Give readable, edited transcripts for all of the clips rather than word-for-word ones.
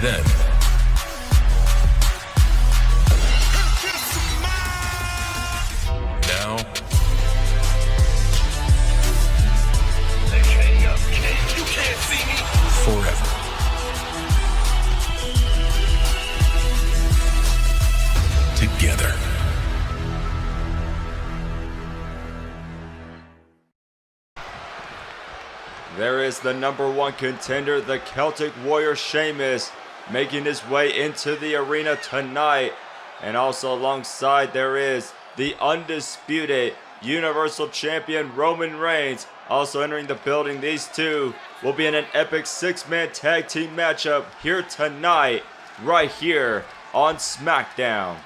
then. Now. You can't see me. Forever. Together. There is the #1 contender, the Celtic Warrior Sheamus, making his way into the arena tonight. And also alongside there is the undisputed Universal Champion Roman Reigns, also entering the building. These two will be in an epic 6-man tag team matchup here tonight, right here on SmackDown.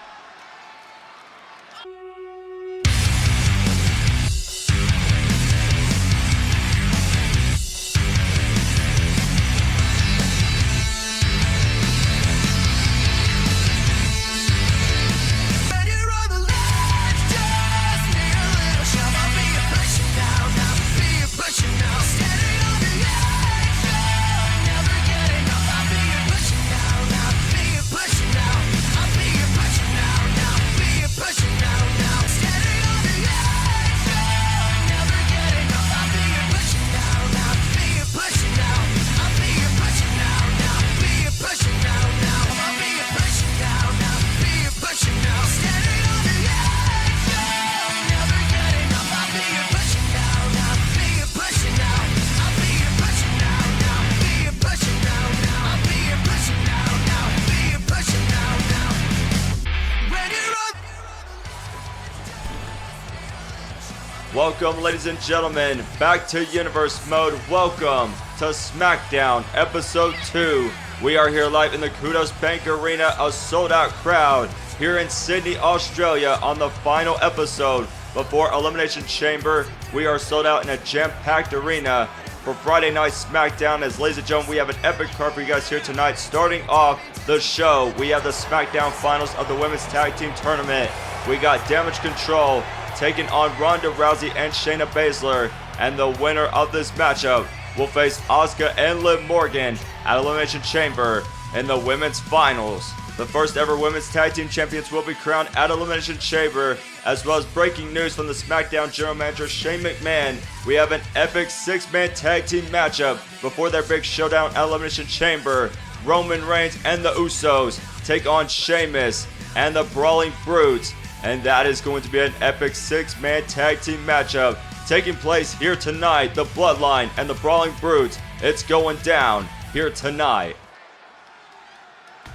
Welcome, ladies and gentlemen, back to Universe Mode. Welcome to SmackDown Episode 2. We are here live in the Qudos Bank Arena, a sold-out crowd here in Sydney, Australia on the final episode before Elimination Chamber. We are sold out in a jam-packed arena for Friday Night SmackDown. As ladies and gentlemen, we have an epic card for you guys here tonight. Starting off the show, we have the SmackDown Finals of the Women's Tag Team Tournament. We got Damage Control taking on Ronda Rousey and Shayna Baszler, and the winner of this matchup will face Asuka and Liv Morgan at Elimination Chamber in the Women's Finals. The first ever Women's Tag Team Champions will be crowned at Elimination Chamber, as well as breaking news from the SmackDown General Manager Shane McMahon. We have an epic 6-man tag team matchup before their big showdown at Elimination Chamber. Roman Reigns and the Usos take on Sheamus and the Brawling Brutes. And that is going to be an epic 6-man tag team matchup taking place here tonight. The Bloodline and the Brawling Brutes. It's going down here tonight.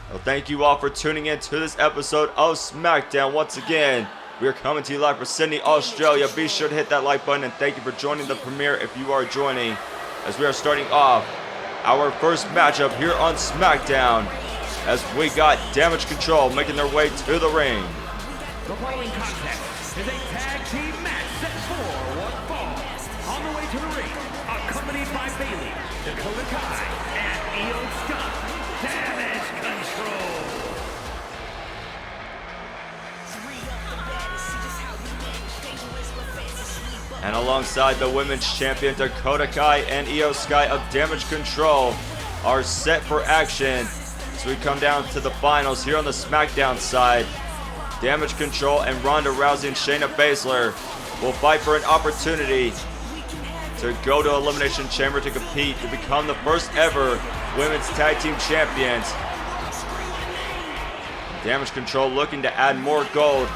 Well, thank you all for tuning in to this episode of SmackDown. Once again, we are coming to you live from Sydney, Australia. Be sure to hit that like button, and thank you for joining the premiere if you are joining, as we are starting off our first matchup here on SmackDown, as we got Damage Control making their way to the ring. The following contest is a tag team match set for one fall. On the way to the ring, accompanied by Bayley, Dakota Kai, and Io Sky, Damage Control. And alongside the Women's Champion Dakota Kai and Io Sky of Damage Control are set for action as we come down to the finals here on the SmackDown side. Damage Control and Ronda Rousey and Shayna Baszler will fight for an opportunity to go to Elimination Chamber to compete to become the first ever Women's Tag Team Champions. Damage Control looking to add more gold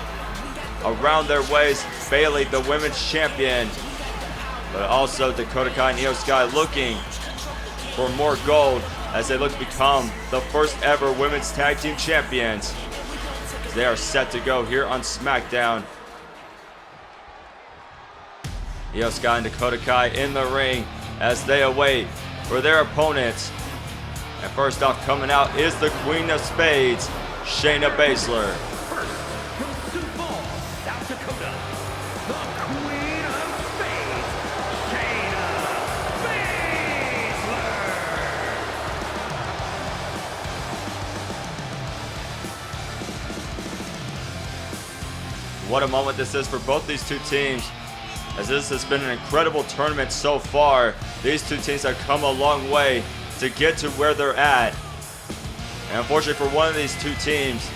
around their waist. Bayley, the Women's Champion, but also Dakota Kai and Io Sky looking for more gold as they look to become the first ever Women's Tag Team Champions. They are set to go here on SmackDown. Io Sky and Dakota Kai in the ring as they await for their opponents. And first off, coming out is the Queen of Spades, Shayna Baszler. First, goes to fall, South Dakota, the Queen of Spades, Shayna Baszler. What a moment this is for both these two teams, as this has been an incredible tournament so far. These two teams have come a long way to get to where they're at. And unfortunately for one of these two teams,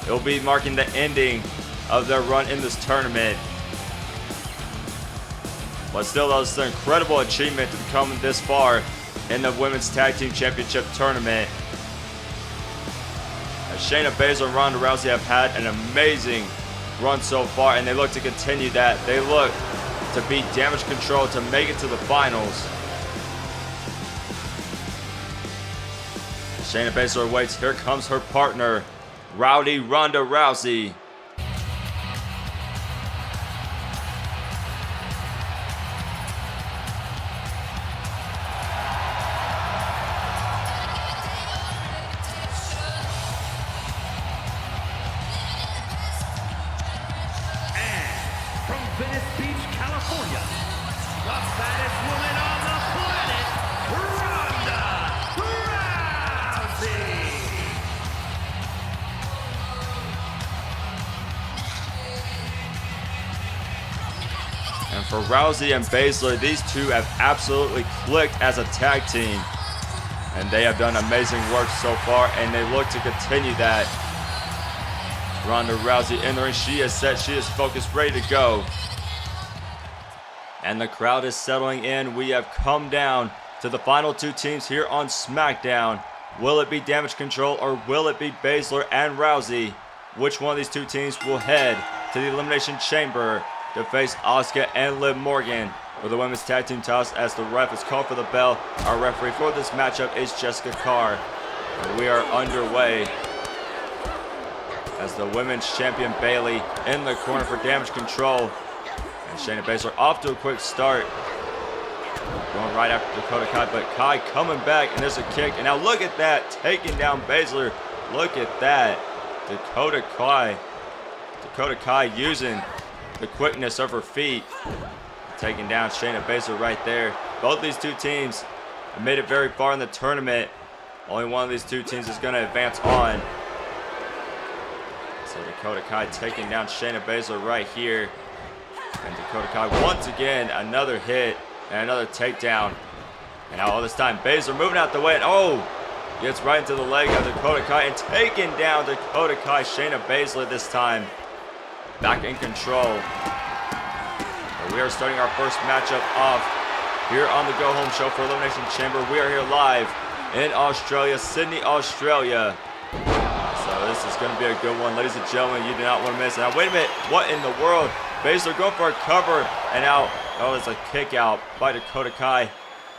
it will be marking the ending of their run in this tournament. But still, that was an incredible achievement to come this far in the Women's Tag Team Championship tournament. As Shayna Baszler and Ronda Rousey have had an amazing run so far, and they look to continue that. They look to beat Damage Control to make it to the finals. Shayna Baszler waits. Here comes her partner, Rowdy Ronda Rousey. Venice Beach, California, the baddest woman on the planet, Ronda Rousey. And for Rousey and Baszler, these two have absolutely clicked as a tag team. And they have done amazing work so far, and they look to continue that. Ronda Rousey in the ring. She is set, she is focused, ready to go. And the crowd is settling in. We have come down to the final two teams here on SmackDown. Will it be Damage Control or will it be Baszler and Rousey? Which one of these two teams will head to the Elimination Chamber to face Asuka and Liv Morgan for the Women's Tag Team titles as the ref is called for the bell? Our referee for this matchup is Jessica Carr. And we are underway as the Women's Champion Bayley in the corner for Damage Control. And Shayna Baszler off to a quick start. Going right after Dakota Kai, but Kai coming back, and there's a kick. And now look at that, taking down Baszler. Look at that. Dakota Kai using the quickness of her feet. Taking down Shayna Baszler right there. Both these two teams have made it very far in the tournament. Only one of these two teams is going to advance on. So Dakota Kai taking down Shayna Baszler right here. And Dakota Kai once again, another hit and another takedown. And now all this time, Baszler moving out the way. And oh, gets right into the leg of Dakota Kai and taking down Dakota Kai. Shayna Baszler this time back in control. And we are starting our first matchup off here on the Go Home Show for Elimination Chamber. We are here live in Australia, Sydney, Australia. So this is going to be a good one, ladies and gentlemen. You do not want to miss it. Now, wait a minute. What in the world? Baszler going for a cover, and now, oh, it's a kick out by Dakota Kai.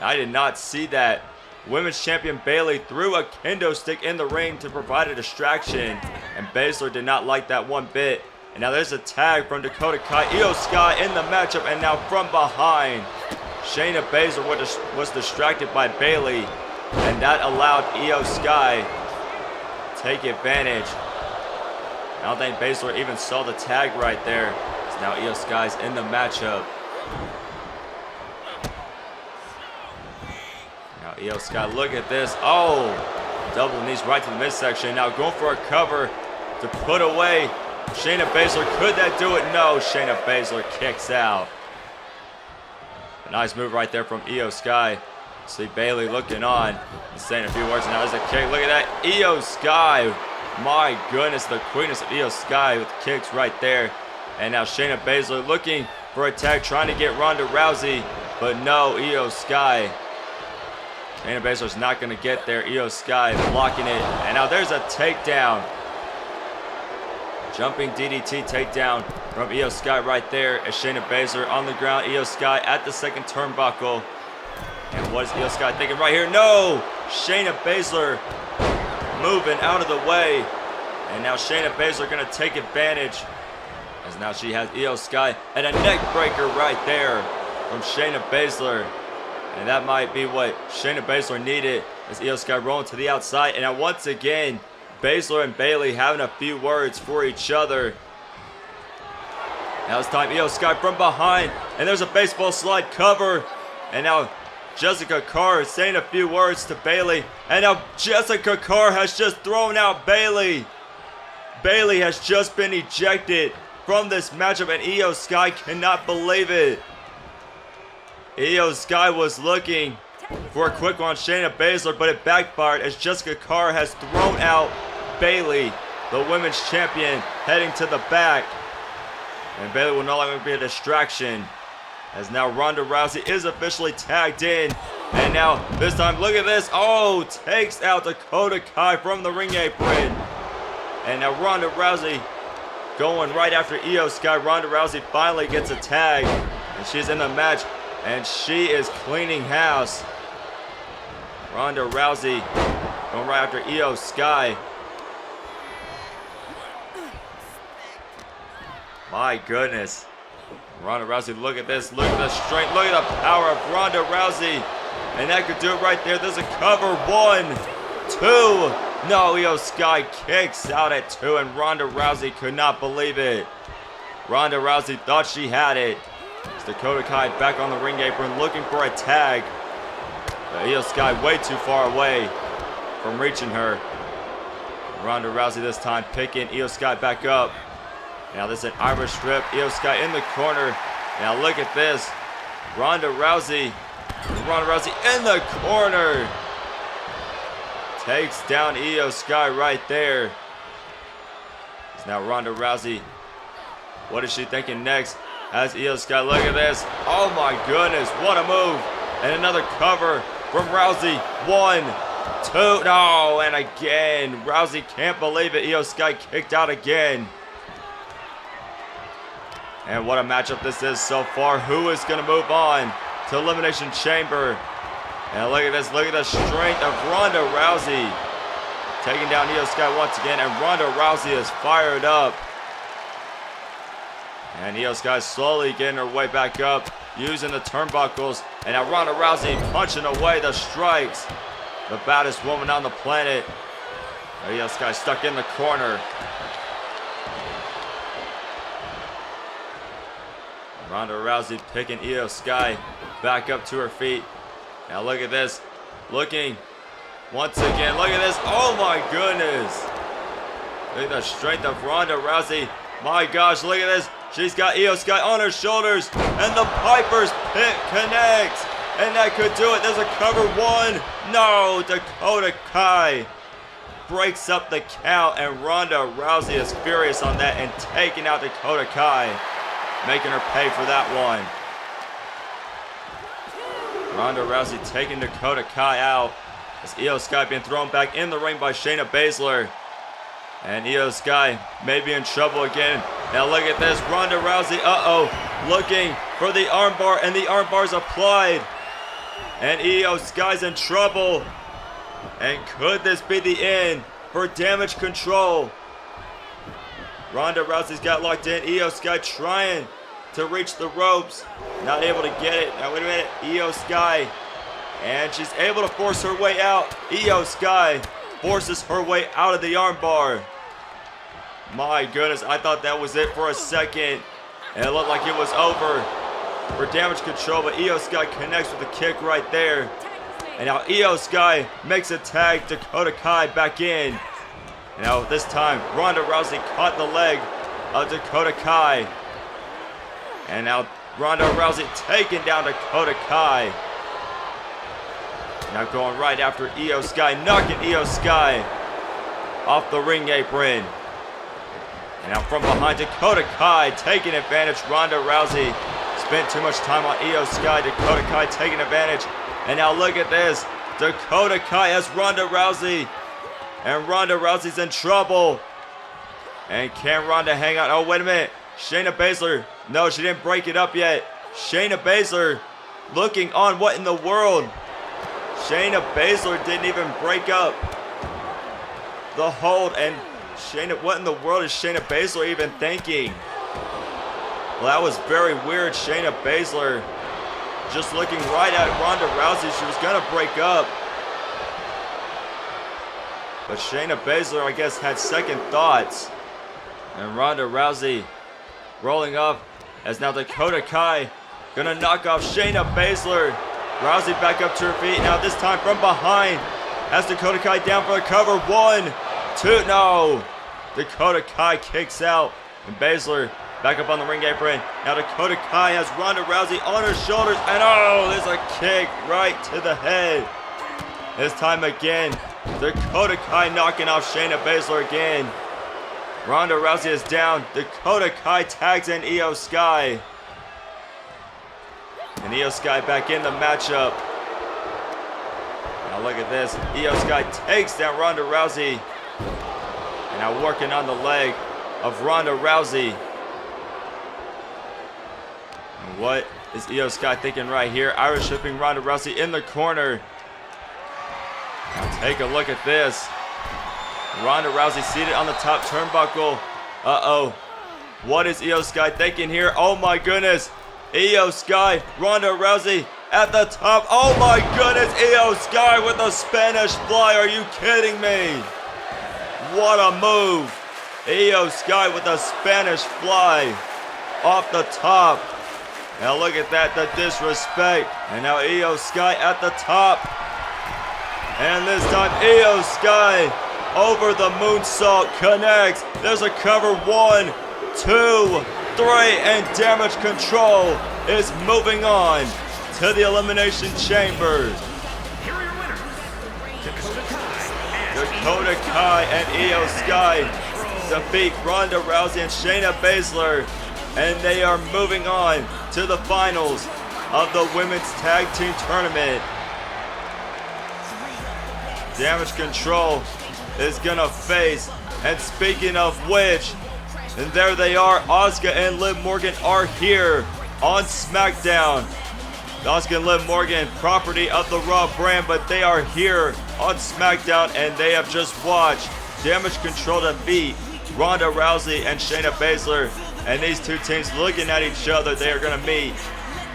I did not see that. Women's Champion Bayley threw a kendo stick in the ring to provide a distraction, and Baszler did not like that one bit. And now there's a tag from Dakota Kai. Io Sky in the matchup, and now from behind, Shayna Baszler was distracted by Bayley, and that allowed Io Sky to take advantage. I don't think Baszler even saw the tag right there. Now Io Sky's in the matchup. Now Io Sky, look at this. Oh, double knees right to the midsection. Now going for a cover to put away Shayna Baszler. Could that do it? No, Shayna Baszler kicks out. A nice move right there from Io Sky. See Bayley looking on and saying a few words. Now there's a kick. Look at that. Io Sky. My goodness, the quickness of Io Sky with the kicks right there. And now Shayna Baszler looking for a tag, trying to get Ronda Rousey, but no, Io Sky. Shayna Baszler's not going to get there. Io Sky blocking it. And now there's a takedown. Jumping DDT takedown from Io Sky right there as Shayna Baszler on the ground. Io Sky at the second turnbuckle. And what is Io Sky thinking right here? No! Shayna Baszler moving out of the way. And now Shayna Baszler going to take advantage. As now she has Io Sky and a neck breaker right there from Shayna Baszler. And that might be what Shayna Baszler needed as Io Sky rolling to the outside. And now once again, Baszler and Bayley having a few words for each other. Now it's time Io Sky from behind. And there's a baseball slide cover. And now Jessica Carr is saying a few words to Bayley. And now Jessica Carr has just thrown out Bayley. Bayley has just been ejected from this matchup, and Io Sky cannot believe it. Io Sky was looking for a quick one on Shayna Baszler, but it backfired as Jessica Carr has thrown out Bayley, the women's champion, heading to the back. And Bayley will no longer be a distraction, as now Ronda Rousey is officially tagged in. And now, this time, look at this. Oh, takes out Dakota Kai from the ring apron. And now Ronda Rousey going right after Io Sky. Ronda Rousey finally gets a tag, and she's in the match, and she is cleaning house. Ronda Rousey going right after Io Sky. My goodness. Ronda Rousey, look at this. Look at the strength. Look at the power of Ronda Rousey. And that could do it right there. There's a cover. 1, 2. No, Io Sky kicks out at 2, and Ronda Rousey could not believe it. Ronda Rousey thought she had it. It's Dakota Kai back on the ring apron looking for a tag. But Io Sky way too far away from reaching her. Ronda Rousey this time picking Io Sky back up. Now this is an Irish strip. Io Sky in the corner. Now look at this. Ronda Rousey in the corner. Takes down Io Sky right there. It's now Ronda Rousey. What is she thinking next? Has Io Sky, look at this. Oh my goodness, what a move. And another cover from Rousey. 1, 2, no, and again. Rousey can't believe it. Io Sky kicked out again. And what a matchup this is so far. Who is going to move on to Elimination Chamber? And look at this. Look at the strength of Ronda Rousey. Taking down Io Sky once again. And Ronda Rousey is fired up. And Io Sky slowly getting her way back up. Using the turnbuckles. And now Ronda Rousey punching away the strikes. The baddest woman on the planet. Io Sky stuck in the corner. Ronda Rousey picking Io Sky back up to her feet. Now look at this. Looking once again. Look at this. Oh my goodness. Look at the strength of Ronda Rousey. My gosh, look at this. She's got Io Sky on her shoulders. And the Piper's Pit connects. And that could do it. There's a cover. 1. No. Dakota Kai breaks up the count. And Ronda Rousey is furious on that and taking out Dakota Kai. Making her pay for that one. Ronda Rousey taking Dakota Kai out. As Io Sky being thrown back in the ring by Shayna Baszler. And Io Sky may be in trouble again. Now look at this. Ronda Rousey, looking for the armbar, and the armbar's applied. And Io Sky's in trouble. And could this be the end for Damage Control? Ronda Rousey's got locked in. Io Sky trying to reach the ropes. Not able to get it. Now wait a minute. Io Sky. And she's able to force her way out. Io Sky forces her way out of the armbar. My goodness. I thought that was it for a second. And it looked like it was over for Damage Control. But Io Sky connects with a kick right there. And now Io Sky makes a tag. Dakota Kai back in. Now this time, Ronda Rousey caught the leg of Dakota Kai. And now Ronda Rousey taking down Dakota Kai. Now going right after Io Sky, knocking Io Sky off the ring apron. And now from behind, Dakota Kai taking advantage. Ronda Rousey spent too much time on Io Sky. Dakota Kai taking advantage. And now look at this. Dakota Kai has Ronda Rousey. And Ronda Rousey's in trouble. And can Ronda hang on? Oh, wait a minute. Shayna Baszler. No, she didn't break it up yet. Shayna Baszler looking on. What in the world? Shayna Baszler didn't even break up the hold. And Shayna, what in the world is Shayna Baszler even thinking? Well, that was very weird. Shayna Baszler just looking right at Ronda Rousey. She was going to break up. But Shayna Baszler, I guess, had second thoughts. And Ronda Rousey rolling up as now Dakota Kai gonna knock off Shayna Baszler. Rousey back up to her feet. Now this time from behind has Dakota Kai down for a cover. 1, 2, no. Dakota Kai kicks out. And Baszler Back up on the ring apron. Now Dakota Kai has Ronda Rousey on her shoulders. And oh, there's a kick right to the head. This time again, Dakota Kai knocking off Shayna Baszler again. Ronda Rousey is down. Dakota Kai tags in Io Sky. And Io Sky back in the matchup. Now look at this. Io Sky takes down Ronda Rousey. And now working on the leg of Ronda Rousey. And what is Io Sky thinking right here? Irish whipping Ronda Rousey in the corner. Now take a look at this. Ronda Rousey seated on the top turnbuckle. Uh-oh. What is Io Sky thinking here? Oh my goodness. Io Sky, Ronda Rousey at the top. Oh my goodness. Io Sky with a Spanish fly. Are you kidding me? What a move. Io Sky with a Spanish fly off the top. Now look at that, the disrespect. And now Io Sky at the top. And this time Io Sky over the moonsault connects. There's a cover. 1, 2, 3, and Damage Control is moving on to the Elimination Chamber. Here are your winners, Dakota Kai and Io Sky defeat Ronda Rousey and Shayna Baszler, and they are moving on to the finals of the Women's Tag Team Tournament. Damage Control is gonna face, and speaking of which, and there they are, Asuka and Liv Morgan are here on SmackDown. Asuka and Liv Morgan, property of the Raw brand, but they are here on SmackDown, and they have just watched Damage Control defeat Ronda Rousey and Shayna Baszler. And these two teams looking at each other, they are gonna meet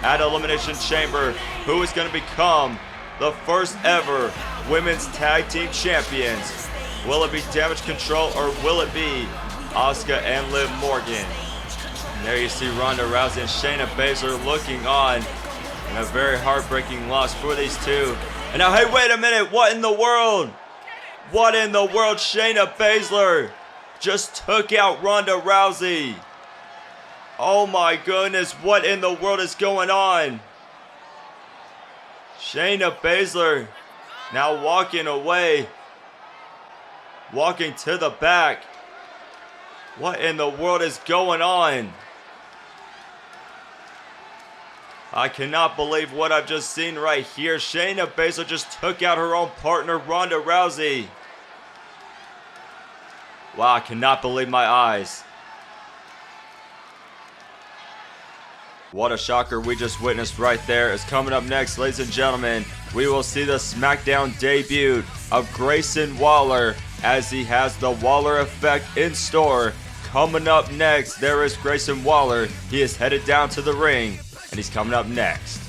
at Elimination Chamber. Who is gonna become the first ever Women's Tag Team Champions? Will it be Damage Control or will it be Asuka and Liv Morgan? And there you see Ronda Rousey and Shayna Baszler looking on in a very heartbreaking loss for these two. And now, hey, wait a minute. What in the world? What in the world? Shayna Baszler just took out Ronda Rousey. Oh my goodness. What in the world is going on? Shayna Baszler now walking away. Walking to the back. What in the world is going on? I cannot believe what I've just seen right here. Shayna Baszler just took out her own partner, Ronda Rousey. Wow, I cannot believe my eyes. What a shocker we just witnessed right there. Is coming up next, ladies and gentlemen. We will see the SmackDown debut of Grayson Waller as he has the Waller effect in store. Coming up next, there is Grayson Waller. He is headed down to the ring, and he's coming up next.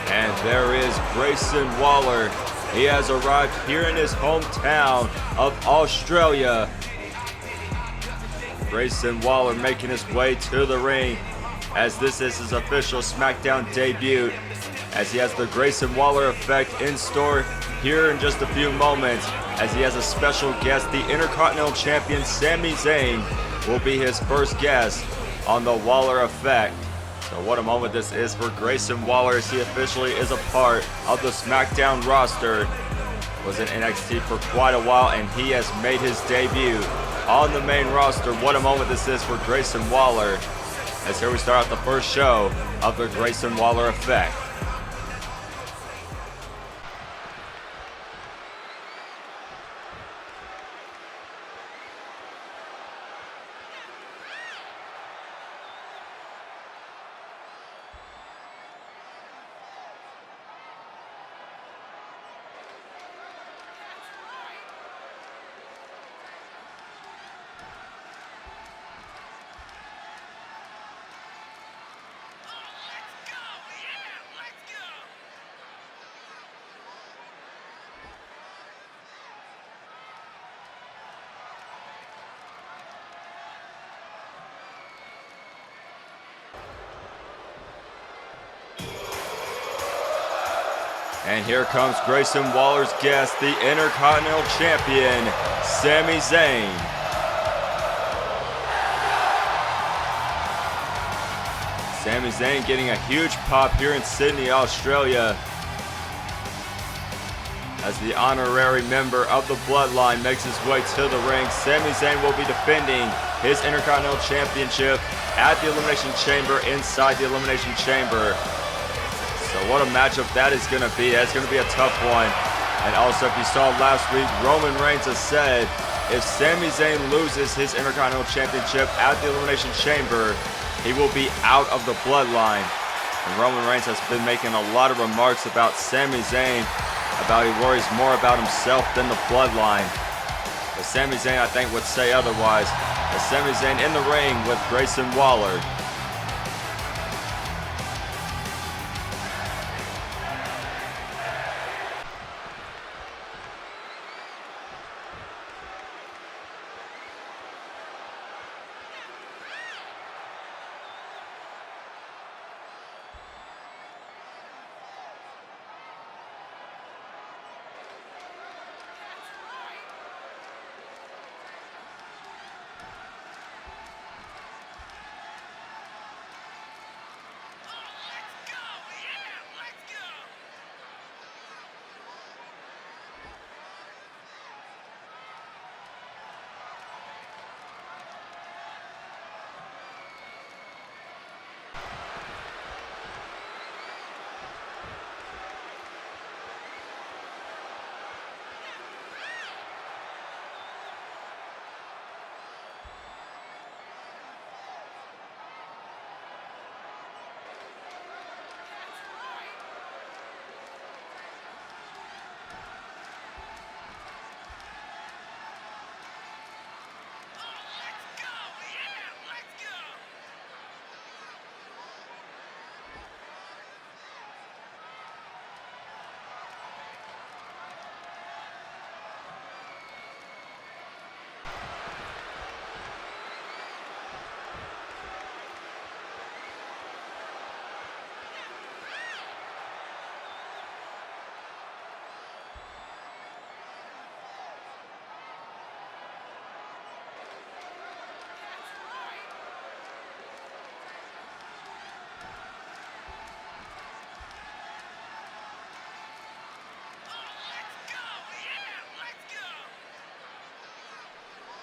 And there is Grayson Waller. He has arrived here in his hometown of Australia. Grayson Waller making his way to the ring as this is his official SmackDown debut, as he has the Grayson Waller effect in store here in just a few moments, as he has a special guest. The Intercontinental Champion Sami Zayn will be his first guest on the Waller effect. So what a moment this is for Grayson Waller, as he officially is a part of the SmackDown roster. Was in NXT for quite a while, and he has made his debut on the main roster. What a moment this is for Grayson Waller, as here we start out the first show of the Grayson Waller effect. And here comes Grayson Waller's guest, the Intercontinental Champion, Sami Zayn. Sami Zayn getting a huge pop here in Sydney, Australia, as the honorary member of the Bloodline makes his way to the ring. Sami Zayn will be defending his Intercontinental Championship at the Elimination Chamber, inside the Elimination Chamber. So what a matchup that is going to be. That's going to be a tough one. And also, if you saw last week, Roman Reigns has said if Sami Zayn loses his Intercontinental Championship at the Elimination Chamber, he will be out of the Bloodline. And Roman Reigns has been making a lot of remarks about Sami Zayn, about he worries more about himself than the Bloodline. But Sami Zayn, I think, would say otherwise. As Sami Zayn in the ring with Grayson Waller.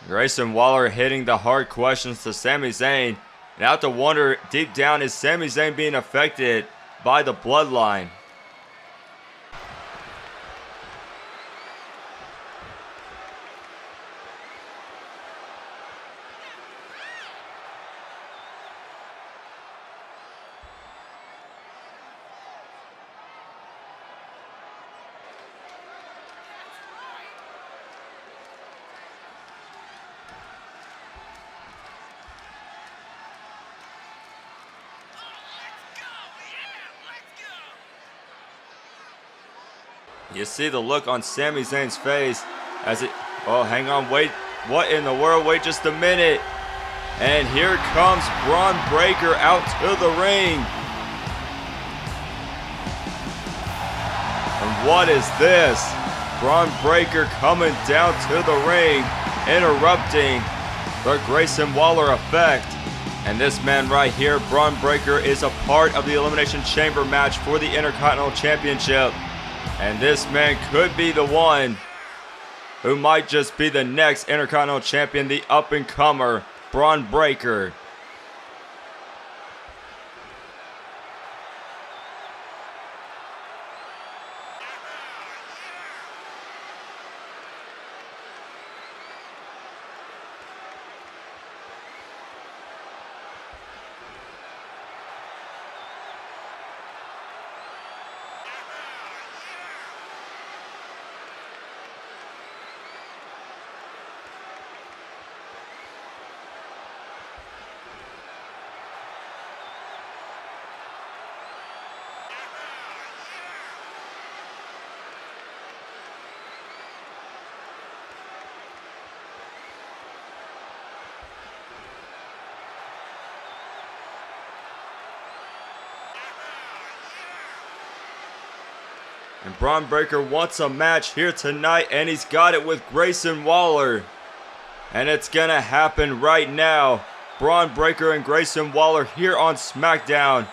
Grayson Waller hitting the hard questions to Sami Zayn. And I have to wonder deep down, is Sami Zayn being affected by the Bloodline? You see the look on Sami Zayn's face as it, oh, hang on, wait, what in the world, wait just a minute. And here comes Bron Breakker out to the ring. And what is this? Bron Breakker coming down to the ring, interrupting the Grayson Waller effect. And this man right here, Bron Breakker, is a part of the Elimination Chamber match for the Intercontinental Championship. And this man could be the one who might just be the next Intercontinental Champion, the up-and-comer, Bron Breakker. And Bron Breakker wants a match here tonight, and he's got it with Grayson Waller. And it's gonna happen right now. Bron Breakker and Grayson Waller here on SmackDown.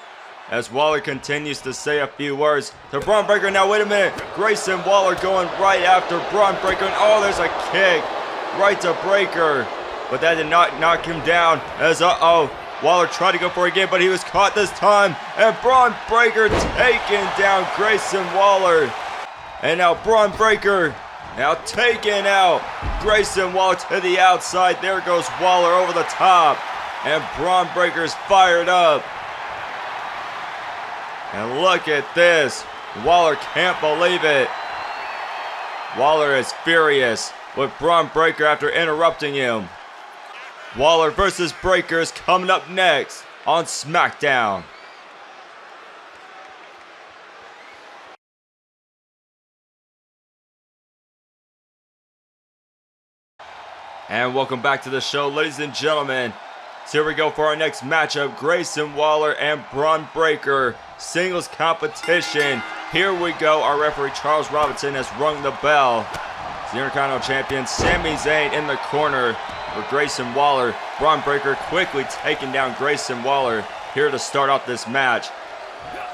As Waller continues to say a few words to Bron Breakker. Now wait a minute. Grayson Waller going right after Bron Breakker. And oh, there's a kick right to Breakker. But that did not knock him down. As Waller tried to go for it again, but he was caught this time. And Bron Breakker taking down Grayson Waller. And now Bron Breakker now taking out Grayson Waller to the outside. There goes Waller over the top. And Bron Breakker's fired up. And look at this. Waller can't believe it. Waller is furious with Bron Breakker after interrupting him. Waller versus Breakker is coming up next on SmackDown. And welcome back to the show, ladies and gentlemen. So here we go for our next matchup. Grayson Waller and Bron Breakker. Singles competition. Here we go. Our referee Charles Robinson has rung the bell. The Intercontinental Champion Sami Zayn in the corner for Grayson Waller. Bron Breakker quickly taking down Grayson Waller here to start off this match.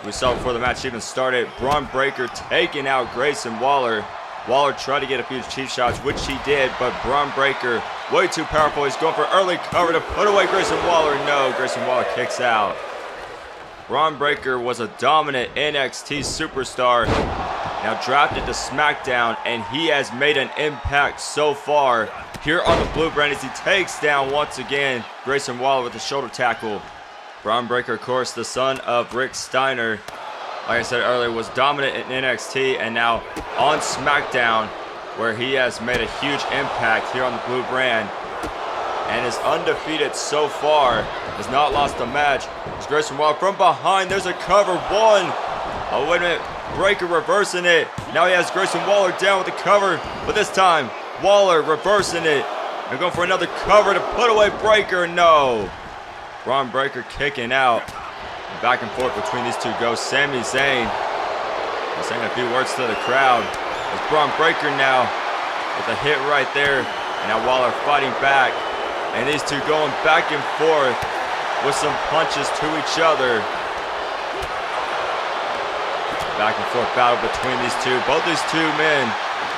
We saw before the match even started, Bron Breakker taking out Grayson Waller. Waller tried to get a few cheap shots, which he did, but Bron Breakker way too powerful. He's going for early cover to put away Grayson Waller. No, Grayson Waller kicks out. Bron Breakker was a dominant NXT superstar, now drafted to SmackDown, and he has made an impact so far here on the blue brand as he takes down once again Grayson Waller with a shoulder tackle. Bron Breakker, of course, the son of Rick Steiner, like I said earlier, was dominant in NXT and now on SmackDown, where he has made a huge impact here on the blue brand and is undefeated so far, has not lost a match. It's Grayson Waller from behind. There's a cover. One. Oh, wait a minute. Breakker reversing it. Now he has Grayson Waller down with the cover, but this time Waller reversing it and going for another cover to put away Breakker. No. Bron Breakker kicking out. Back and forth between these two goes Sami Zayn. He's saying a few words to the crowd. It's Bron Breakker now with a hit right there. And now Waller fighting back. And these two going back and forth with some punches to each other. Back and forth battle between these two. Both these two men,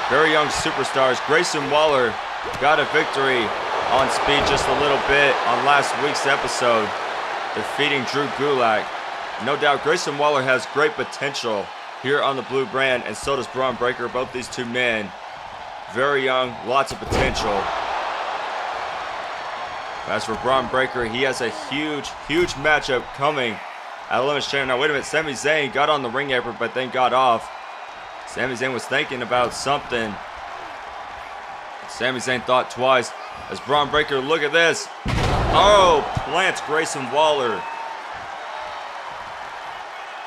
very young superstars. Grayson Waller got a victory on speed just a little bit on last week's episode, defeating Drew Gulak. No doubt Grayson Waller has great potential here on the blue brand, and so does Bron Breakker. Both these two men, very young, lots of potential. As for Bron Breakker, he has a huge matchup coming at Elimination. Now wait a minute, Sami Zayn got on the ring apron but then got off. Sami Zayn was thinking about something. Sami Zayn thought twice as Bron Breakker, look at this. Oh, plants Grayson Waller.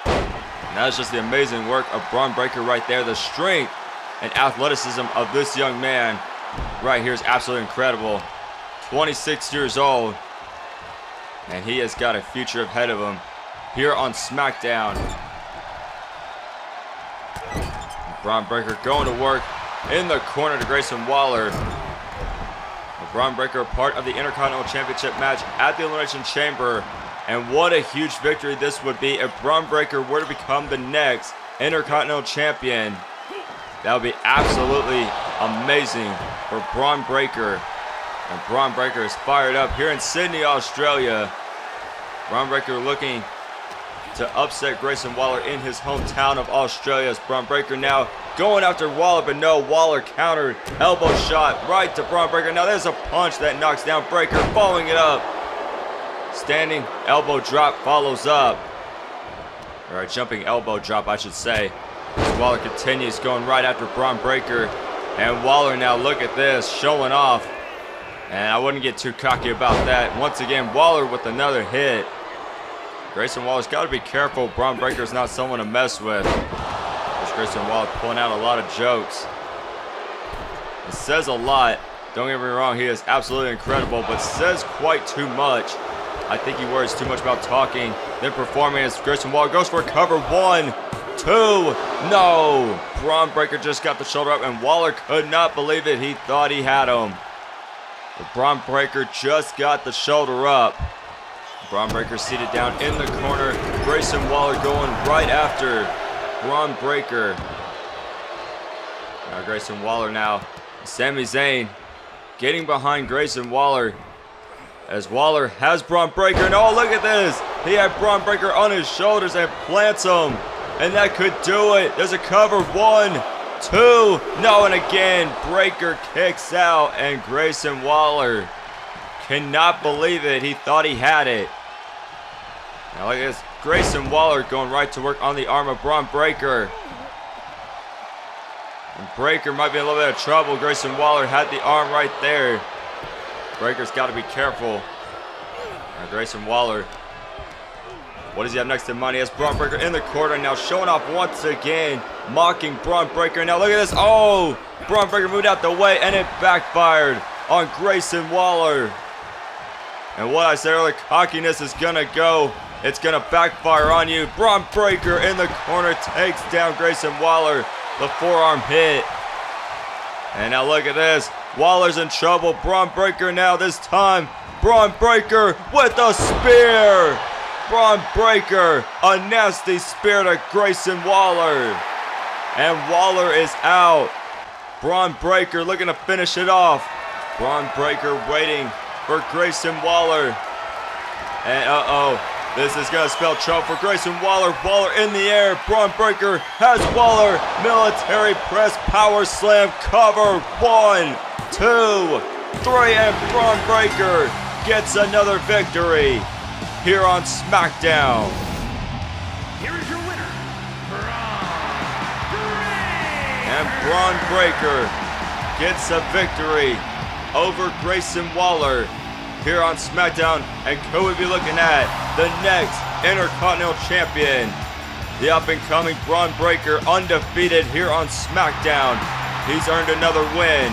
And that is just the amazing work of Bron Breakker right there. The strength and athleticism of this young man right here is absolutely incredible. 26 years old, and he has got a future ahead of him here on SmackDown. Bron Breakker going to work in the corner to Grayson Waller. Bron Breakker part of the Intercontinental Championship match at the Elimination Chamber. And what a huge victory this would be if Bron Breakker were to become the next Intercontinental Champion. That would be absolutely amazing for Bron Breakker. And Bron Breakker is fired up here in Sydney, Australia. Bron Breakker looking to upset Grayson Waller in his hometown of Australia. As Bron Breakker now going after Waller, but no, Waller countered. Elbow shot right to Bron Breakker. Now there's a punch that knocks down Breakker, following it up. Standing elbow drop follows up. Or a jumping elbow drop, I should say. As Waller continues going right after Bron Breakker. And Waller now, look at this, showing off. And I wouldn't get too cocky about that. Once again, Waller with another hit. Grayson Waller's got to be careful. Bron Breakker's not someone to mess with. There's Grayson Waller pulling out a lot of jokes. It says a lot. Don't get me wrong, he is absolutely incredible, but says quite too much. I think he worries too much about talking than performing as Grayson Waller goes for a cover. 1, 2, No! Bron Breakker just got the shoulder up, and Waller could not believe it. He thought he had him. But Bron Breakker just got the shoulder up. Bron Breakker seated down in the corner. Grayson Waller going right after Bron Breakker. Now Grayson Waller now. Sami Zayn getting behind Grayson Waller. As Waller has Bron Breakker. And oh, look at this. He had Bron Breakker on his shoulders and plants him. And that could do it. There's a cover. 1, 2. No, and again, Breakker kicks out. And Grayson Waller cannot believe it. He thought he had it. Now look at this. Grayson Waller going right to work on the arm of Bron Breakker. And Breakker might be in a little bit of trouble. Grayson Waller had the arm right there. Breakker's got to be careful. Now Grayson Waller. What does he have next to money? He has Bron Breakker in the corner now, showing off once again, mocking Bron Breakker. Now look at this. Oh, Bron Breakker moved out the way, and it backfired on Grayson Waller. And what I said earlier, cockiness is going to go. It's going to backfire on you. Bron Breakker in the corner takes down Grayson Waller. The forearm hit. And now look at this. Waller's in trouble. Bron Breakker now this time. Bron Breakker with a spear. Bron Breakker, a nasty spear to Grayson Waller. And Waller is out. Bron Breakker looking to finish it off. Bron Breakker waiting for Grayson Waller. And this is going to spell trouble for Grayson Waller. Waller in the air. Bron Breakker has Waller. Military press power slam cover. 1, 2, 3, and Bron Breakker gets another victory here on SmackDown. Here is your winner, Bron. And Bron Breakker gets a victory over Grayson Waller here on SmackDown. And could we be looking at the next Intercontinental Champion? The up-and-coming Bron Breakker, undefeated here on SmackDown. He's earned another win.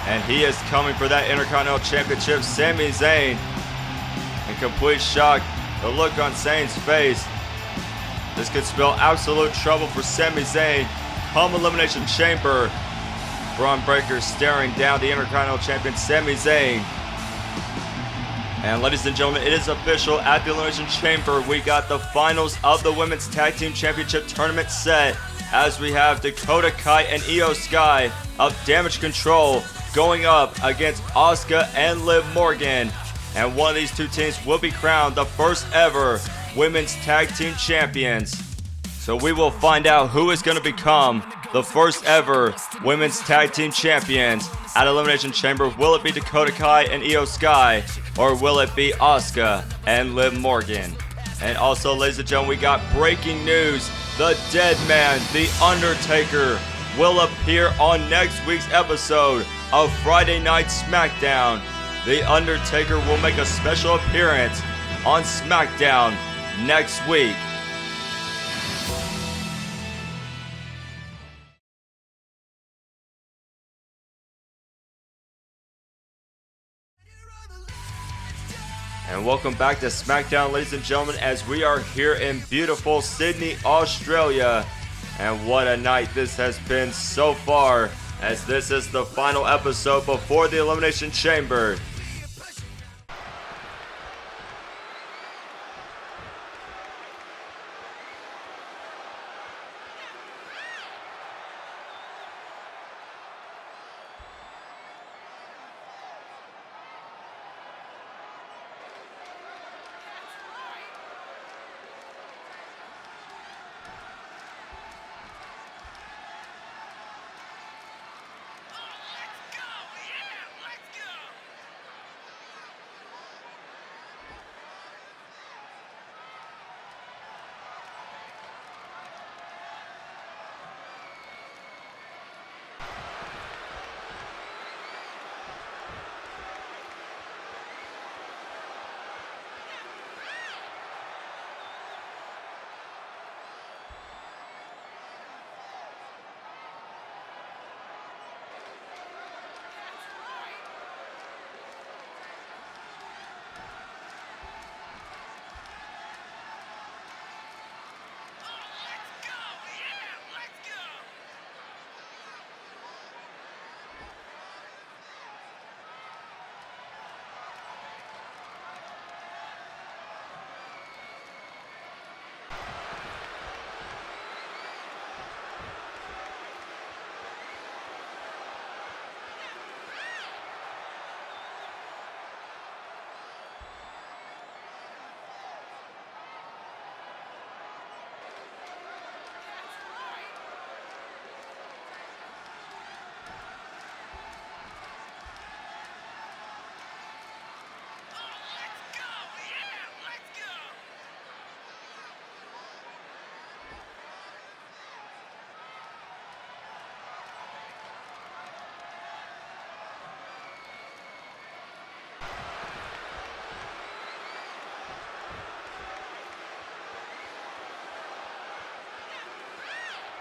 And he is coming for that Intercontinental Championship. Sami Zayn in complete shock. The look on Zayn's face. This could spell absolute trouble for Sami Zayn come Elimination Chamber. Bron Breakker staring down the Intercontinental Champion Sami Zayn. And ladies and gentlemen, it is official. At the Elimination Chamber, we got the finals of the Women's Tag Team Championship Tournament set, as we have Dakota Kai and Io Sky of Damage Control going up against Asuka and Liv Morgan. And one of these two teams will be crowned the first ever Women's Tag Team Champions. So we will find out who is going to become the first ever Women's Tag Team Champions at Elimination Chamber. Will it be Dakota Kai and Io Sky, or will it be Asuka and Liv Morgan? And also, ladies and gentlemen, we got breaking news. The Dead Man, The Undertaker, will appear on next week's episode of Friday Night SmackDown. The Undertaker will make a special appearance on SmackDown next week. And welcome back to SmackDown, ladies and gentlemen, as we are here in beautiful Sydney, Australia. And what a night this has been so far, as this is the final episode before the Elimination Chamber.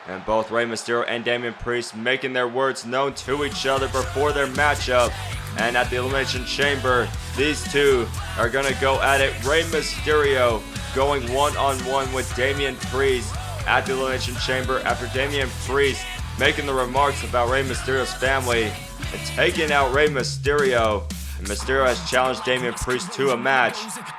And both Rey Mysterio and Damian Priest making their words known to each other before their matchup. And at the Elimination Chamber, these two are going to go at it. Rey Mysterio going one-on-one with Damian Priest at the Elimination Chamber after Damian Priest making the remarks about Rey Mysterio's family and taking out Rey Mysterio. And Mysterio has challenged Damian Priest to a match.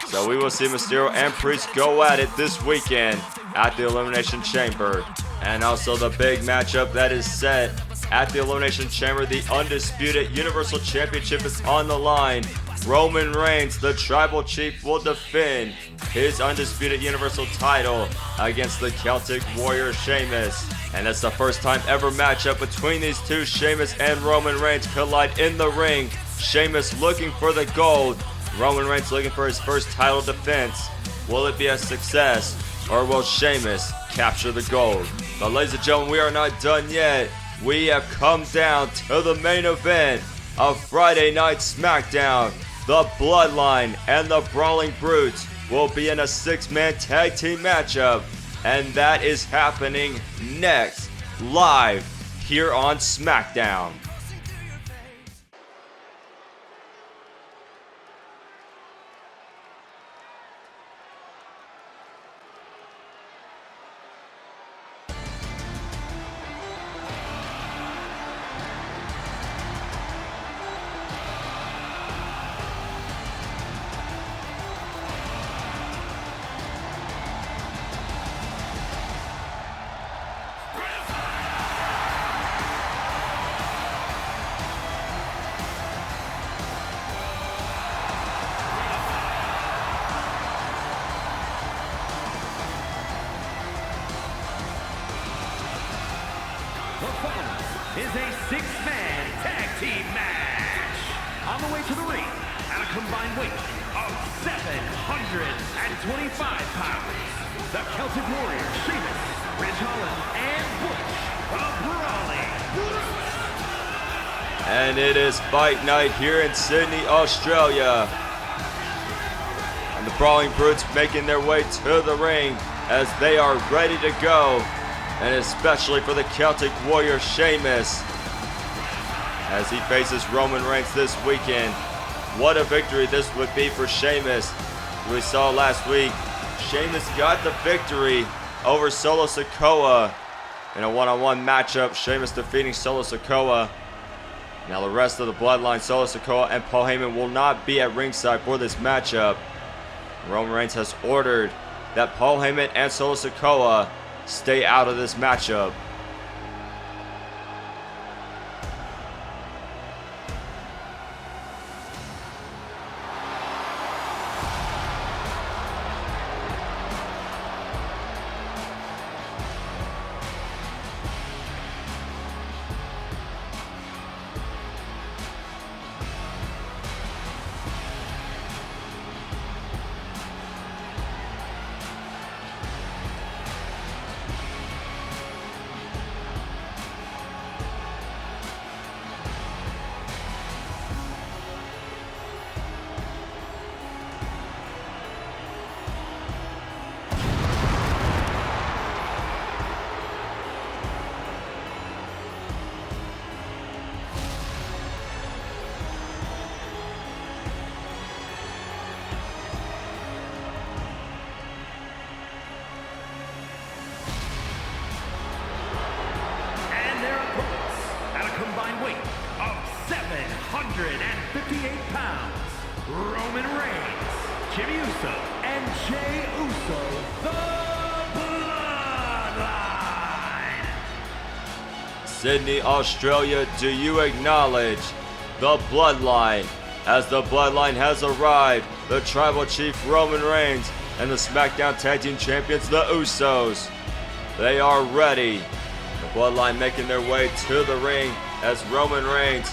So we will see Mysterio and Priest go at it this weekend at the Elimination Chamber. And also the big matchup that is set at the Elimination Chamber. The Undisputed Universal Championship is on the line. Roman Reigns, the Tribal Chief, will defend his Undisputed Universal title against the Celtic Warrior Sheamus. And it's the first time ever matchup between these two. Sheamus and Roman Reigns collide in the ring. Sheamus looking for the gold. Roman Reigns looking for his first title defense. Will it be a success, or will Sheamus capture the gold? But ladies and gentlemen, we are not done yet. We have come down to the main event of Friday Night SmackDown. The Bloodline and the Brawling Brutes will be in a 6-man tag team matchup. And that is happening next, live here on SmackDown. Is a 6-man tag team match. On the way to the ring, at a combined weight of 725 pounds, the Celtic Warrior, Sheamus, Ridge Holland, and Butch, the Brawling Brutes. And it is fight night here in Sydney, Australia. And the Brawling Brutes making their way to the ring as they are ready to go. And especially for the Celtic Warrior Sheamus as he faces Roman Reigns this weekend. What a victory this would be for Sheamus. We saw last week, Sheamus got the victory over Solo Sikoa in a one-on-one matchup. Sheamus defeating Solo Sikoa. Now the rest of the Bloodline, Solo Sikoa and Paul Heyman, will not be at ringside for this matchup. Roman Reigns has ordered that Paul Heyman and Solo Sikoa stay out of this matchup. combined weight of 758 pounds, Roman Reigns, Jimmy Uso, and Jey Uso, the Bloodline. Sydney, Australia, do you acknowledge the Bloodline? As the Bloodline has arrived, the Tribal Chief Roman Reigns and the SmackDown Tag Team Champions, the Usos. They are ready. The Bloodline making their way to the ring as Roman Reigns,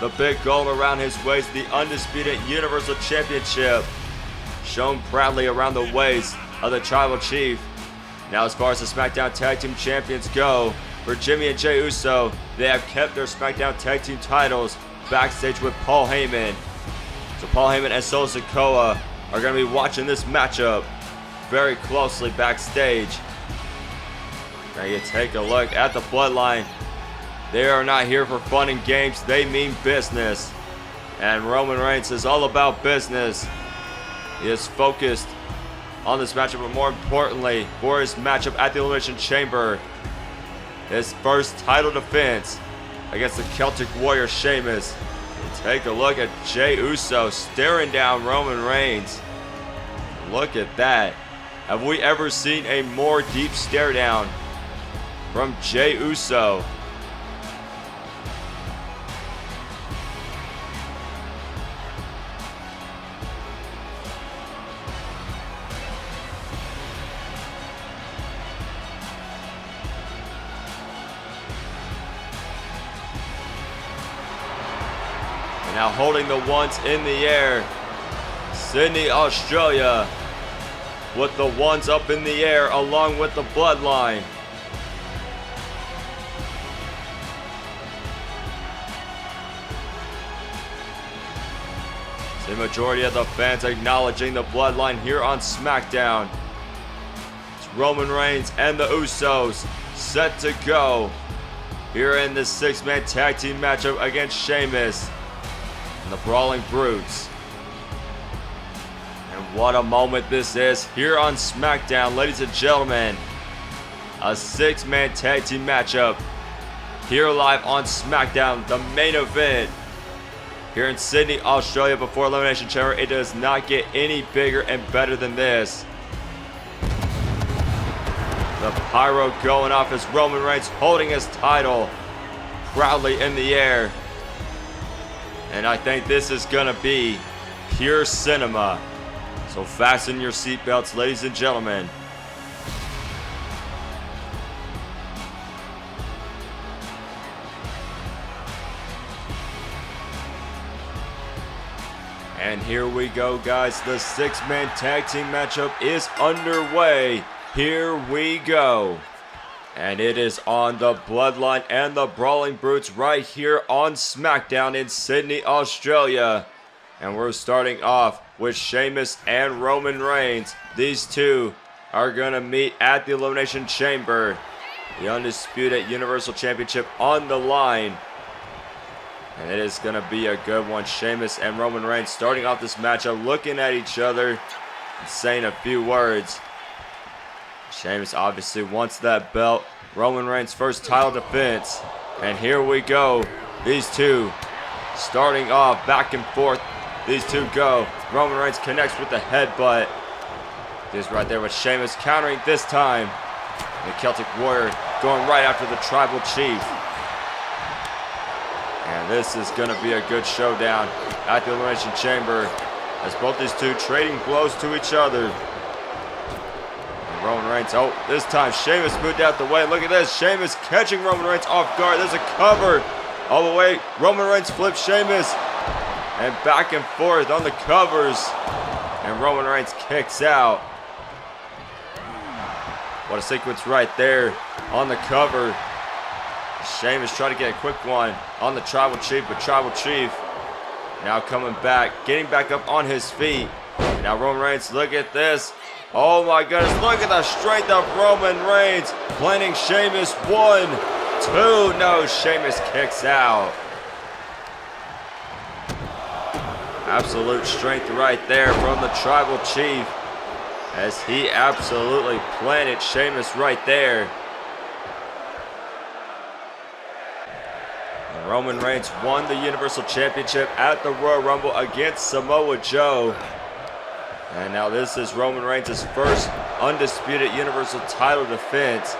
the big gold around his waist, the Undisputed Universal Championship, shown proudly around the waist of the Tribal Chief. Now, as far as the SmackDown Tag Team Champions go, for Jimmy and Jey Uso, they have kept their SmackDown Tag Team titles backstage with Paul Heyman. So Paul Heyman and Solo Sikoa are going to be watching this matchup very closely backstage. Now you take a look at the Bloodline. They are not here for fun and games. They mean business. And Roman Reigns is all about business. He is focused on this matchup, but more importantly, for his matchup at the Elimination Chamber. His first title defense against the Celtic Warrior Sheamus. Take a look at Jey Uso staring down Roman Reigns. Look at that. Have we ever seen a more deep stare down from Jey Uso? Now holding the ones in the air, Sydney, Australia, with the ones up in the air along with the Bloodline. The majority of the fans acknowledging the Bloodline here on SmackDown. It's Roman Reigns and the Usos set to go here in this six-man tag team matchup against Sheamus and the Brawling Brutes. And what a moment this is here on SmackDown, ladies and gentlemen. A six-man tag team matchup here live on SmackDown, the main event here in Sydney, Australia before Elimination Chamber. It does not get any bigger and better than this. The pyro going off as Roman Reigns holding his title proudly in the air. And I think this is gonna be pure cinema. So fasten your seatbelts, ladies and gentlemen. And here we go, guys. The six-man tag team matchup is underway. Here we go. And it is on the Bloodline and the Brawling Brutes right here on SmackDown in Sydney, Australia. And we're starting off with Sheamus and Roman Reigns. These two are going to meet at the Elimination Chamber. The Undisputed Universal Championship on the line. And it is going to be a good one. Sheamus and Roman Reigns starting off this matchup, looking at each other and saying a few words. Sheamus obviously wants that belt. Roman Reigns' first title defense. And here we go. These two starting off back and forth. These two go. Roman Reigns connects with the headbutt. He's right there with Sheamus countering this time. The Celtic Warrior going right after the Tribal Chief. And this is going to be a good showdown at the Elimination Chamber as both these two trading blows to each other. And Roman Reigns, oh, this time Sheamus moved out the way. Look at this, Sheamus catching Roman Reigns off guard. There's a cover all the way. Roman Reigns flips Sheamus and back and forth on the covers. And Roman Reigns kicks out. What a sequence right there on the cover. Sheamus trying to get a quick one on the Tribal Chief, but Tribal Chief now coming back, getting back up on his feet. Now Roman Reigns, look at this. Oh my goodness, look at the strength of Roman Reigns. Planting Sheamus, 1, 2. No, Sheamus kicks out. Absolute strength right there from the Tribal Chief as he absolutely planted Sheamus right there. Roman Reigns won the Universal Championship at the Royal Rumble against Samoa Joe. And now this is Roman Reigns' first undisputed Universal title defense.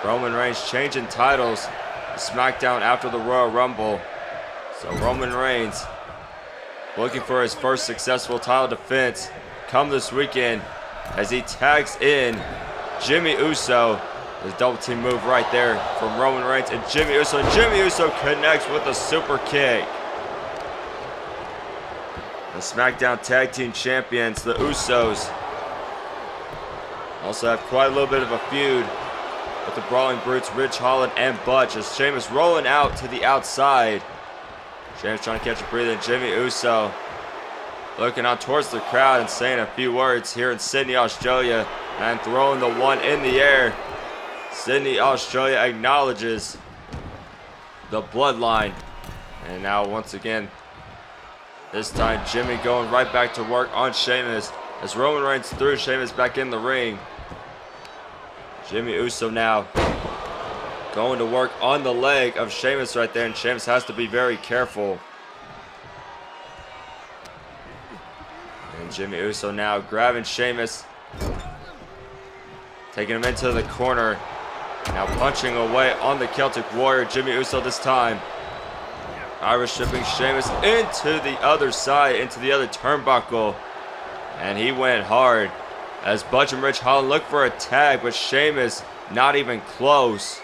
Roman Reigns changing titles to SmackDown after the Royal Rumble. So Roman Reigns looking for his first successful title defense come this weekend as he tags in Jimmy Uso. His double team move right there from Roman Reigns and Jimmy Uso. And Jimmy Uso connects with a super kick. The SmackDown Tag Team Champions, the Usos, also have quite a little bit of a feud with the Brawling Brutes, Ridge Holland and Butch, as Sheamus rolling out to the outside. Sheamus trying to catch a breather, and Jimmy Uso looking out towards the crowd and saying a few words here in Sydney, Australia, and throwing the one in the air. Sydney, Australia acknowledges the Bloodline. And now once again, this time Jimmy going right back to work on Sheamus as Roman Reigns threw Sheamus back in the ring. Jimmy Uso now going to work on the leg of Sheamus right there, and Sheamus has to be very careful. And Jimmy Uso now grabbing Sheamus, taking him into the corner. Now punching away on the Celtic Warrior. Jimmy Uso this time Irish whipping Sheamus into the other side, into the other turnbuckle. And he went hard as Butch and Rich Holland look for a tag, but Sheamus not even close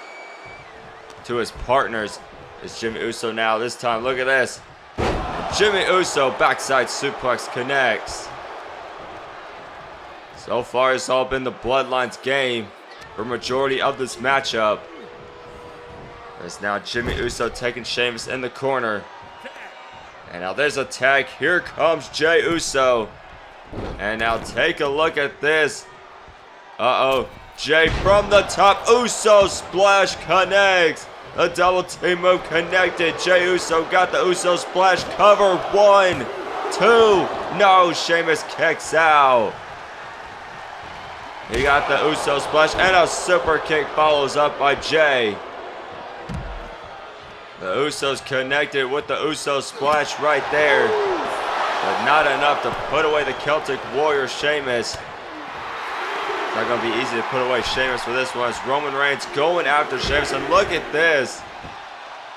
to his partners. It's Jimmy Uso now this time. Look at this. Jimmy Uso backside suplex connects. So far it's all been the Bloodline's game for majority of this matchup. It's now Jimmy Uso taking Sheamus in the corner. And now there's a tag. Here comes Jey Uso. And now take a look at this. Uh-oh. Jey from the top. Uso splash connects. The double team move connected. Jey Uso got the Uso splash cover. 1, 2. No, Sheamus kicks out. He got the Uso splash and a super kick follows up by Jey. The Usos connected with the Uso splash right there. But not enough to put away the Celtic Warrior Sheamus. It's not going to be easy to put away Sheamus for this one. It's Roman Reigns going after Sheamus. And look at this.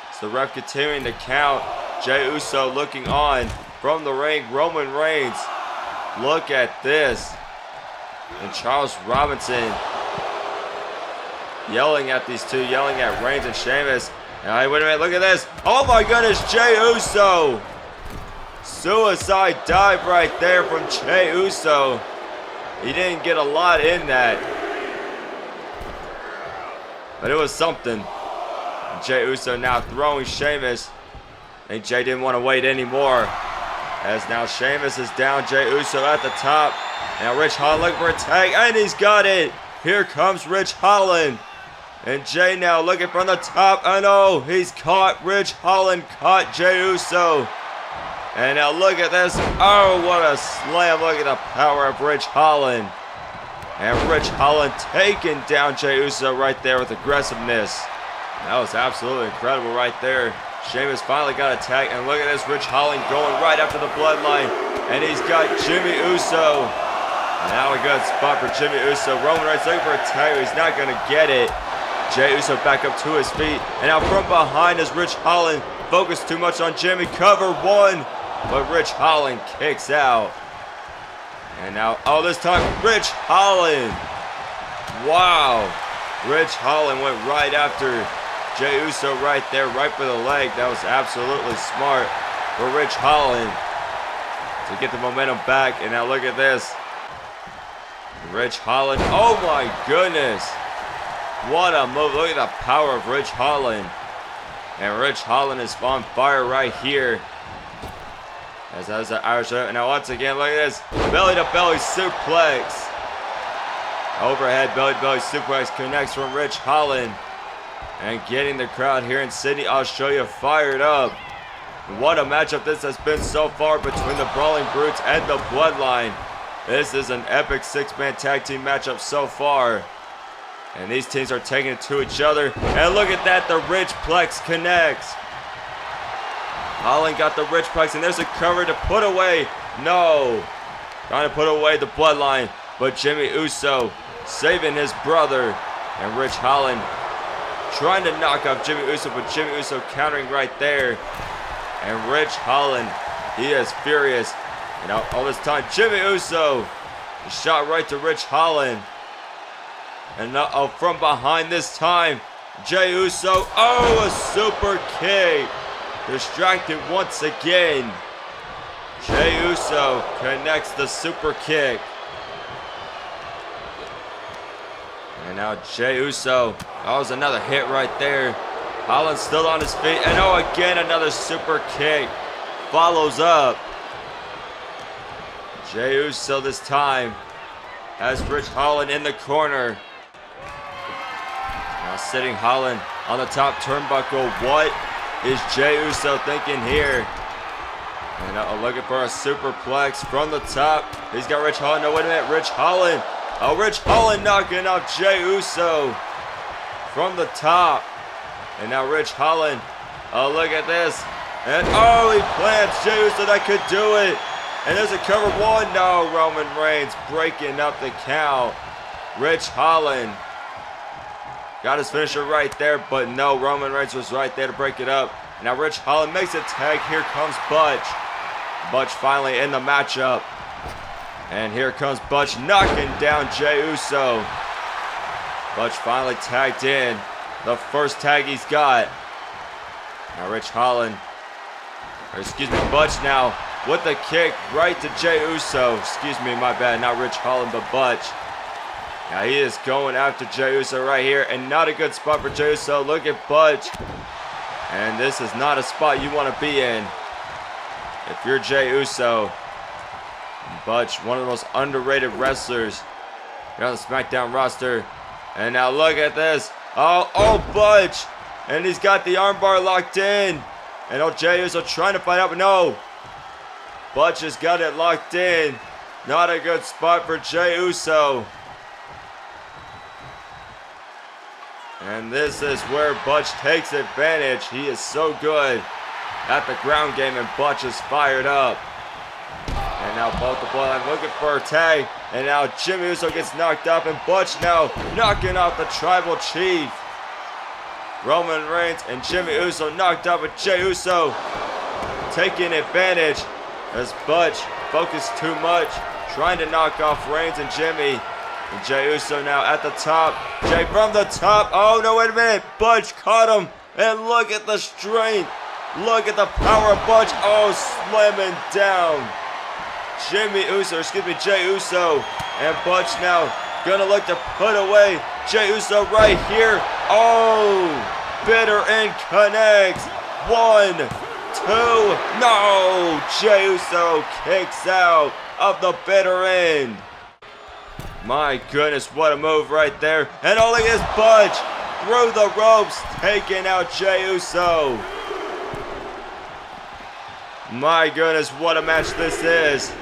It's the ref continuing to count. Jey Uso looking on from the ring. Roman Reigns. Look at this. And Charles Robinson yelling at these two, yelling at Reigns and Sheamus. Now, wait a minute, look at this. Oh my goodness, Jey Uso. Suicide dive right there from Jey Uso. He didn't get a lot in that, but it was something. Jey Uso now throwing Sheamus. And Jey didn't want to wait anymore. As now Sheamus is down, Jey Uso at the top. Now Rich Holland looking for a tag, and he's got it. Here comes Rich Holland. And Jey now looking from the top. And oh, he's caught. Rich Holland caught Jey Uso. And now look at this. Oh, what a slam. Look at the power of Rich Holland. And Rich Holland taking down Jey Uso right there with aggressiveness. That was absolutely incredible right there. Sheamus finally got a tag. And look at this. Rich Holland going right after the Bloodline. And he's got Jimmy Uso. Now a good spot for Jimmy Uso. Roman Reigns looking for a tag. He's not going to get it. Jey Uso back up to his feet. And now from behind is Rich Holland. Focused too much on Jimmy. Cover 1. But Rich Holland kicks out. And now, oh, this time, Rich Holland. Wow. Rich Holland went right after Jey Uso right there, right for the leg. That was absolutely smart for Rich Holland to get the momentum back. And now look at this. Rich Holland. Oh my goodness. What a move. Look at the power of Rich Holland. And Rich Holland is on fire right here. As that is an Irish whip. And now once again, look at this. Belly to belly suplex. Overhead belly to belly suplex connects from Rich Holland. And getting the crowd here in Sydney, Australia fired up. What a matchup this has been so far between the Brawling Brutes and the Bloodline. This is an epic 6-man tag team matchup so far. And these teams are taking it to each other. And look at that, the Rich Plex connects. Holland got the Rich Plex, and there's a cover to put away. No. Trying to put away the Bloodline. But Jimmy Uso saving his brother. And Rich Holland trying to knock off Jimmy Uso, but Jimmy Uso countering right there. And Rich Holland, he is furious. And all this time, Jimmy Uso shot right to Rich Holland. And from behind this time, Jey Uso. Oh, a super kick. Distracted once again. Jey Uso connects the super kick. And now Jey Uso. That was another hit right there. Holland still on his feet. And oh, again, another super kick. Follows up. Jey Uso this time has Rich Holland in the corner. sitting Holland on the top turnbuckle. What is Jey Uso thinking here? And looking for a superplex from the top. He's got Rich Holland. No, wait a minute. Rich Holland. Oh, Rich Holland knocking off Jey Uso from the top. And now Rich Holland. Oh, look at this. And oh, he plants Jey Uso. That could do it. And there's a cover one. No, Roman Reigns breaking up the count. Rich Holland got his finisher right there, but no, Roman Reigns was right there to break it up. Now Rich Holland makes a tag. Here comes Butch. Butch finally in the matchup. And here comes Butch knocking down Jey Uso. Butch finally tagged in. The first tag he's got. Now Rich Holland, or excuse me, Butch now with the kick right to Jey Uso. Excuse me, my bad, not Rich Holland, but Butch. Now he is going after Jey Uso right here, and not a good spot for Jey Uso. Look at Butch. And this is not a spot you want to be in if you're Jey Uso. Butch, one of the most underrated wrestlers here on the SmackDown roster. And now look at this. Oh, Butch. And he's got the armbar locked in. And Jey Uso trying to fight out, but no. Butch has got it locked in. Not a good spot for Jey Uso. And this is where Butch takes advantage. He is so good at the ground game, and Butch is fired up. And now both the Bloodline looking for a tag. And now Jimmy Uso gets knocked off, and Butch now knocking off the Tribal Chief. Roman Reigns and Jimmy Uso knocked out, but Jey Uso taking advantage as Butch focused too much, trying to knock off Reigns and Jimmy. And Jey Uso now at the top. Jey from the top. Oh, no, wait a minute. Butch caught him. And look at the strength. Look at the power of Butch. Oh, slamming down Jey Uso. And Butch now gonna look to put away Jey Uso right here. Oh, bitter end connects. 1, 2, no. Jey Uso kicks out of the bitter end. My goodness, what a move right there. And all it is, Butch through the ropes, taking out Jey Uso. My goodness, what a match this is.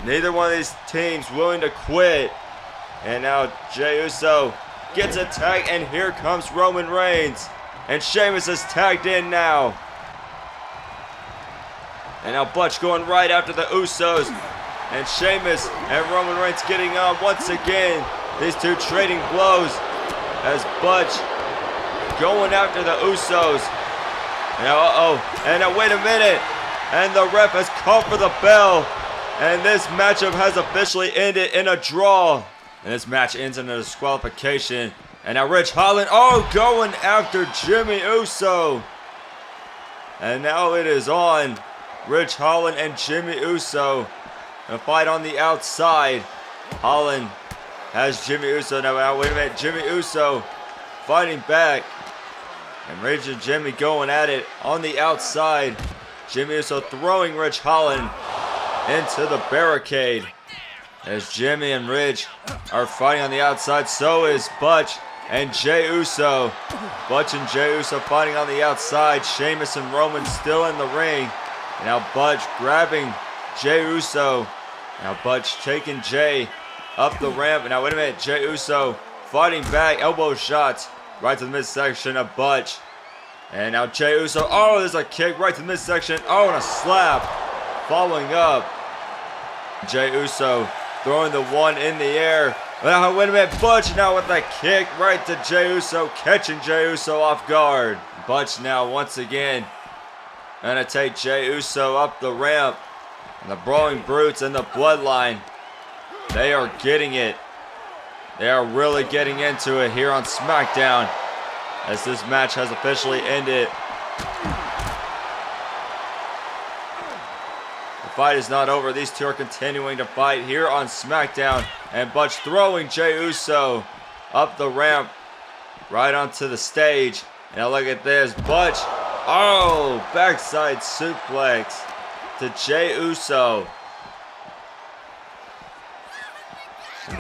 Neither one of these teams willing to quit. And now Jey Uso gets a tag, and here comes Roman Reigns. And Sheamus is tagged in now. And now Butch going right after the Usos. And Sheamus and Roman Reigns getting on once again. These two trading blows as Butch going after the Usos. Now, and now wait a minute. And the ref has called for the bell. And this matchup has officially ended in a draw. And this match ends in a disqualification. And now Rich Holland, going after Jimmy Uso. And now it is on Rich Holland and Jimmy Uso. A fight on the outside. Holland has Jimmy Uso. Now, wait a minute. Jimmy Uso fighting back. And Rich and Jimmy going at it on the outside. Jimmy Uso throwing Rich Holland into the barricade. As Jimmy and Rich are fighting on the outside, so is Butch and Jey Uso. Butch and Jey Uso fighting on the outside. Sheamus and Roman still in the ring. And now Butch grabbing Jey Uso. Now Butch taking Jey up the ramp. And now wait a minute, Jey Uso fighting back, elbow shots right to the midsection of Butch. And now Jey Uso, there's a kick right to the midsection. And a slap following up. Jey Uso throwing the one in the air. Now wait a minute, Butch now with a kick right to Jey Uso, catching Jey Uso off guard. Butch now once again gonna take Jey Uso up the ramp. And the Brawling Brutes and the Bloodline, they are getting it. They are really getting into it here on SmackDown as this match has officially ended. The fight is not over. These two are continuing to fight here on SmackDown. And Butch throwing Jey Uso up the ramp right onto the stage. And now look at this. Butch, backside suplex to Jey Uso.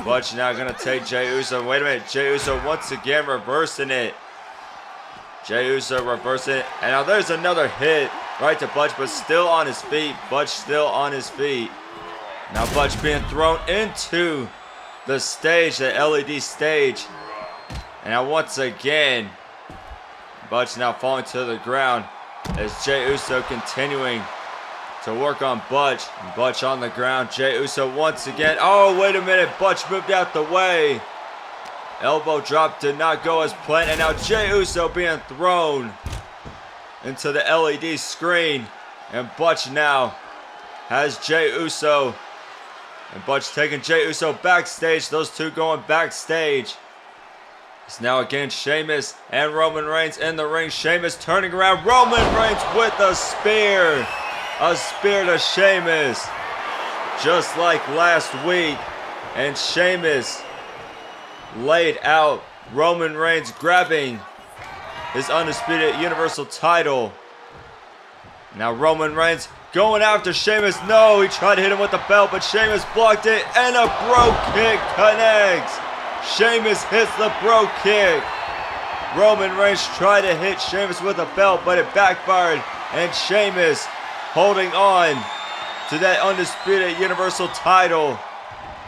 Butch now gonna take Jey Uso. Wait a minute, Jey Uso once again reversing it. Jey Uso reversing it. And now there's another hit right to Butch, but still on his feet. Butch still on his feet. Now Butch being thrown into the stage, the LED stage. And now once again, Butch now falling to the ground as Jey Uso continuing to work on Butch. Butch on the ground. Jey Uso once again. Oh, wait a minute. Butch moved out the way. Elbow drop did not go as planned. And now Jey Uso being thrown into the LED screen. And Butch now has Jey Uso. And Butch taking Jey Uso backstage. Those two going backstage. It's now again Sheamus and Roman Reigns in the ring. Sheamus turning around. Roman Reigns with a spear. A spear to Sheamus. Just like last week. And Sheamus laid out Roman Reigns grabbing his undisputed Universal title. Now Roman Reigns going after Sheamus. No, he tried to hit him with the belt, but Sheamus blocked it. And a bro kick connects. Sheamus hits the bro kick. Roman Reigns tried to hit Sheamus with a belt, but it backfired. And Sheamus holding on to that undisputed Universal title.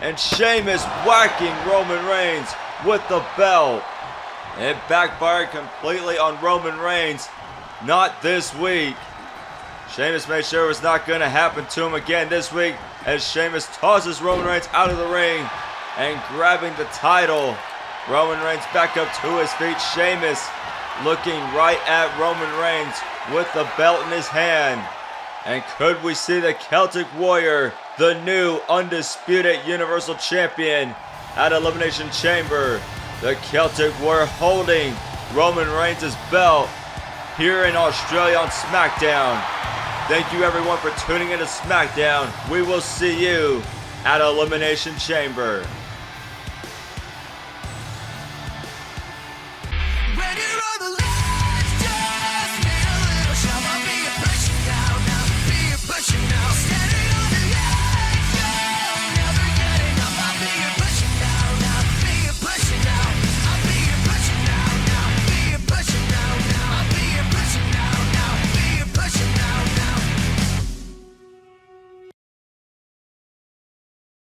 And Sheamus whacking Roman Reigns with the belt. It backfired completely on Roman Reigns. Not this week. Sheamus made sure it was not going to happen to him again this week as Sheamus tosses Roman Reigns out of the ring and grabbing the title. Roman Reigns back up to his feet. Sheamus looking right at Roman Reigns with the belt in his hand. And could we see the Celtic Warrior, the new undisputed Universal Champion at Elimination Chamber? The Celtic Warrior holding Roman Reigns' belt here in Australia on SmackDown. Thank you everyone for tuning in to SmackDown. We will see you at Elimination Chamber.